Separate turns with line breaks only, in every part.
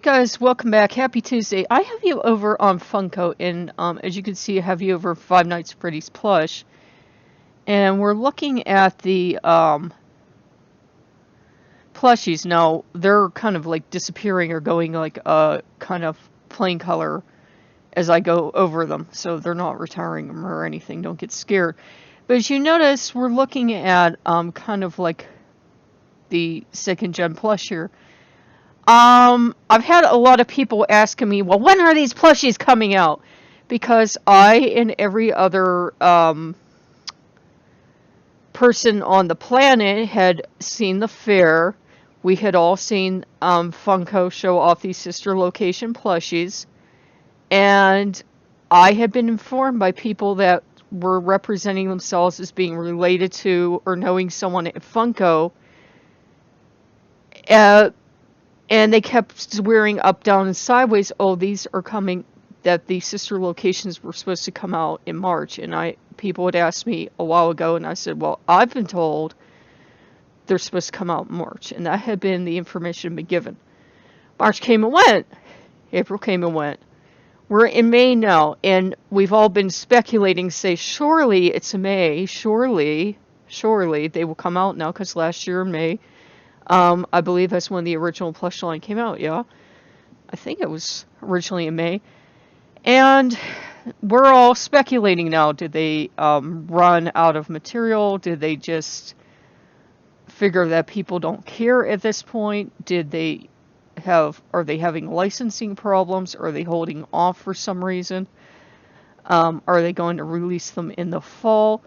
guys, welcome back. Happy Tuesday. I have you over on Funko, and as you can see, I have you over Five Nights at Freddy's plush. And we're looking at the plushies. Now, they're kind of like disappearing or going like a kind of plain color as I go over them. So they're not retiring them or anything. Don't get scared. But as you notice, we're looking at kind of like the second gen plush here. I've had a lot of people asking me, well, when are these plushies coming out? Because I and every other person on the planet had seen the fair. We had all seen Funko show off these sister location plushies. And I had been informed by people that were representing themselves as being related to or knowing someone at Funko. And they kept swearing up, down, and sideways, oh, these are coming, that the sister locations were supposed to come out in March. And people would ask me a while ago, and I said, well, I've been told they're supposed to come out in March. And that had been the information been given. March came and went. April came and went. We're in May now, and we've all been speculating, say, surely it's May, surely they will come out now, because last year in May, I believe that's when the original plush line came out, yeah. I think it was originally in May. And we're all speculating now. Did they run out of material? Did they just figure that people don't care at this point? Are they having licensing problems? Are they holding off for some reason? Are they going to release them in the fall?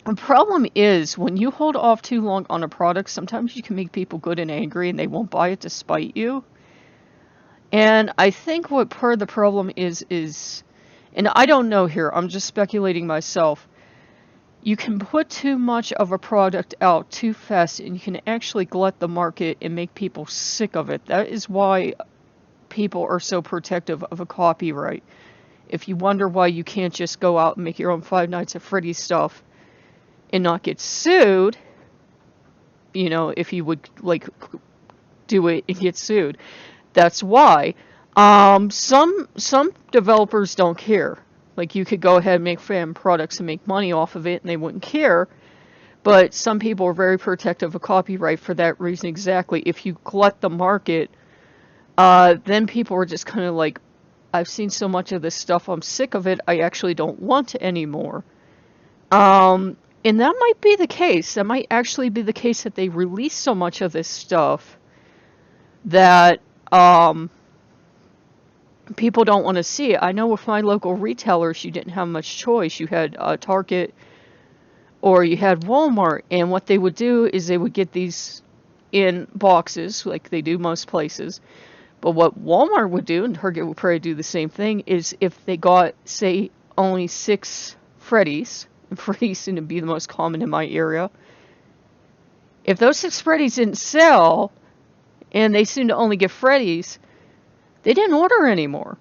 The problem is, when you hold off too long on a product, sometimes you can make people good and angry and they won't buy it despite you. And I think what part of the problem is, and I don't know here, I'm just speculating myself, you can put too much of a product out too fast and you can actually glut the market and make people sick of it. That is why people are so protective of a copyright. If you wonder why you can't just go out and make your own Five Nights at Freddy's stuff and not get sued, if you would like do it and get sued. That's why. Some developers don't care. Like, you could go ahead and make fan products and make money off of it and they wouldn't care. But some people are very protective of copyright for that reason exactly. If you glut the market, then people are just kind of like, I've seen so much of this stuff, I'm sick of it, I actually don't want it anymore. And that might be the case. That might actually be the case, that they release so much of this stuff that people don't want to see it. I know with my local retailers, you didn't have much choice. You had Target or you had Walmart, and what they would do is they would get these in boxes, like they do most places. But what Walmart would do, and Target would probably do the same thing, is if they got, say, only 6 Freddy's, and Freddy's seem to be the most common in my area. If those 6 Freddy's didn't sell, and they seem to only get Freddy's, they didn't order anymore.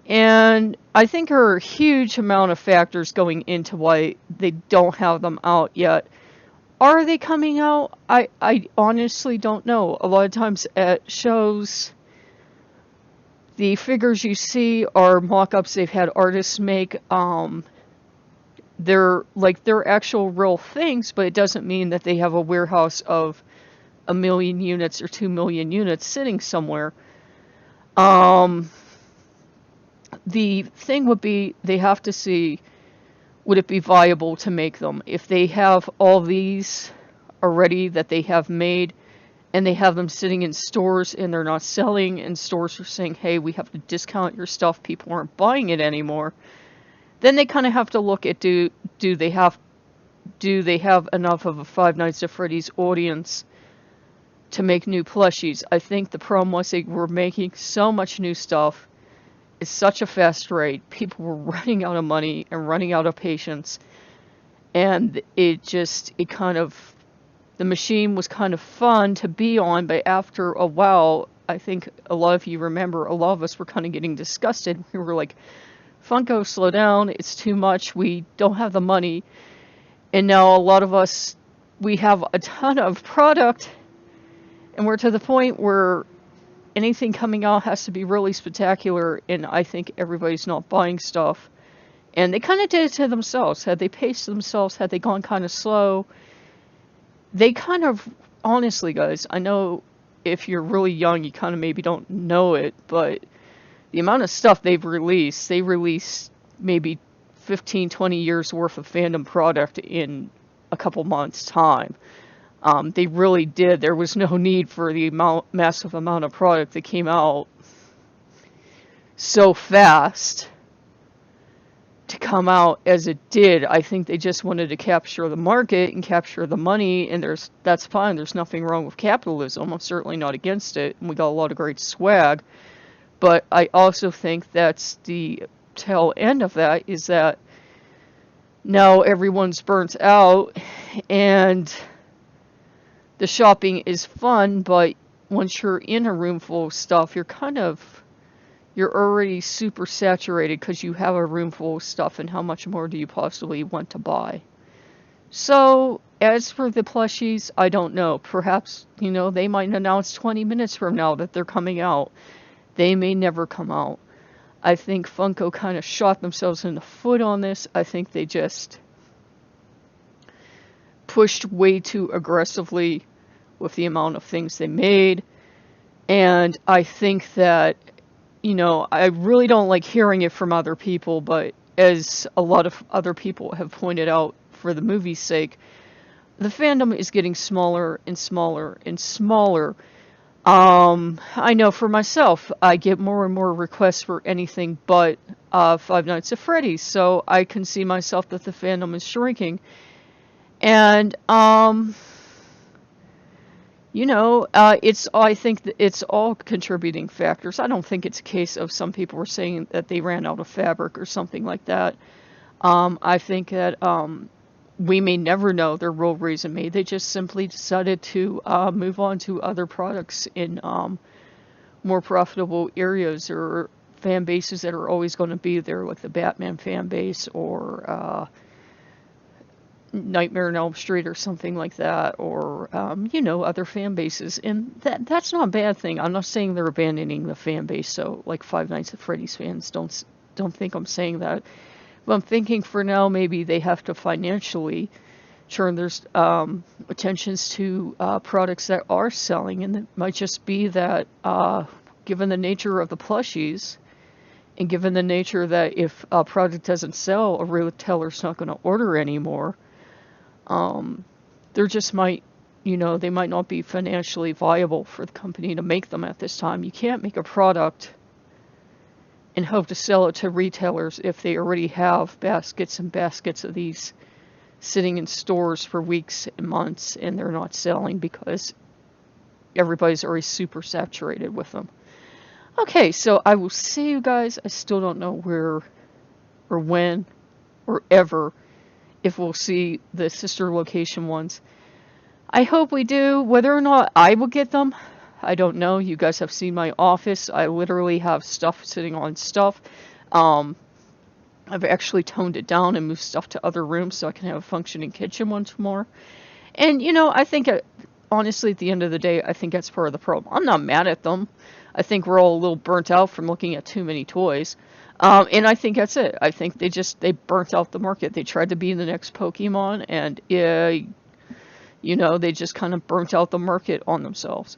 And I think there are a huge amount of factors going into why they don't have them out yet. Are they coming out? I honestly don't know. A lot of times at shows, the figures you see are mock-ups they've had artists make. They're actual real things, but it doesn't mean that they have a warehouse of 1 million units or 2 million units sitting somewhere. The thing would be, they have to see, would it be viable to make them? If they have all these already that they have made, and they have them sitting in stores and they're not selling, and stores are saying, hey, we have to discount your stuff, people aren't buying it anymore, then they kind of have to look at, do they have enough of a Five Nights at Freddy's audience to make new plushies? I think the problem was they were making so much new stuff at such a fast rate. People were running out of money and running out of patience. And the machine was kind of fun to be on, but after a while, I think a lot of you remember, a lot of us were kind of getting disgusted. We were like, Funko, slow down, it's too much, we don't have the money. And now a lot of us, we have a ton of product, And we're to the point where anything coming out has to be really spectacular, and I think everybody's not buying stuff. And they kind of did it to themselves. Had they paced themselves, had they gone kind of slow, they kind of, honestly, guys, I know if you're really young, you kind of maybe don't know it, but the amount of stuff they released maybe 15, 20 years worth of fandom product in a couple months' time. They really did. There was no need for the massive amount of product that came out so fast to come out as it did. I think they just wanted to capture the market and capture the money, and that's fine. There's nothing wrong with capitalism. I'm certainly not against it, and we got a lot of great swag. But I also think that's the tail end of that, is that now everyone's burnt out, and the shopping is fun, but once you're in a room full of stuff, you're already super saturated because you have a room full of stuff, and how much more do you possibly want to buy? So, as for the plushies, I don't know. Perhaps, they might announce 20 minutes from now that they're coming out. They may never come out. I think Funko kind of shot themselves in the foot on this. I think they just pushed way too aggressively with the amount of things they made. And I think that, I really don't like hearing it from other people, but as a lot of other people have pointed out for the movie's sake, the fandom is getting smaller and smaller and smaller. I know for myself, I get more and more requests for anything but Five Nights at Freddy's, so I can see myself that the fandom is shrinking. And, I think that it's all contributing factors. I don't think it's a case of some people were saying that they ran out of fabric or something like that. I think that we may never know their real reason. Maybe they just simply decided to move on to other products in more profitable areas or fan bases that are always going to be there, like the Batman fan base or Nightmare on Elm Street or something like that, or other fan bases. And that's not a bad thing. I'm not saying they're abandoning the fan base, so like Five Nights at Freddy's fans don't think I'm saying that. But I'm thinking for now maybe they have to financially turn their attentions to products that are selling, and it might just be that given the nature of the plushies, and given the nature that if a product doesn't sell, a retailer's not going to order anymore. There just might, they might not be financially viable for the company to make them at this time. You can't make a product and hope to sell it to retailers if they already have baskets and baskets of these sitting in stores for weeks and months and they're not selling because everybody's already super saturated with them. Okay, so I will see you guys. I still don't know where or when or ever if we'll see the sister location ones. I hope we do. Whether or not I will get them, I don't know. You guys have seen my office. I literally have stuff sitting on stuff. I've actually toned it down and moved stuff to other rooms so I can have a functioning kitchen once more. And, I think, honestly, at the end of the day, I think that's part of the problem. I'm not mad at them. I think we're all a little burnt out from looking at too many toys. And I think that's it. I think they burnt out the market. They tried to be the next Pokemon, and, they just kind of burnt out the market on themselves.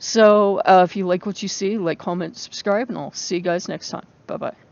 So if you like what you see, like, comment, subscribe, and I'll see you guys next time. Bye-bye.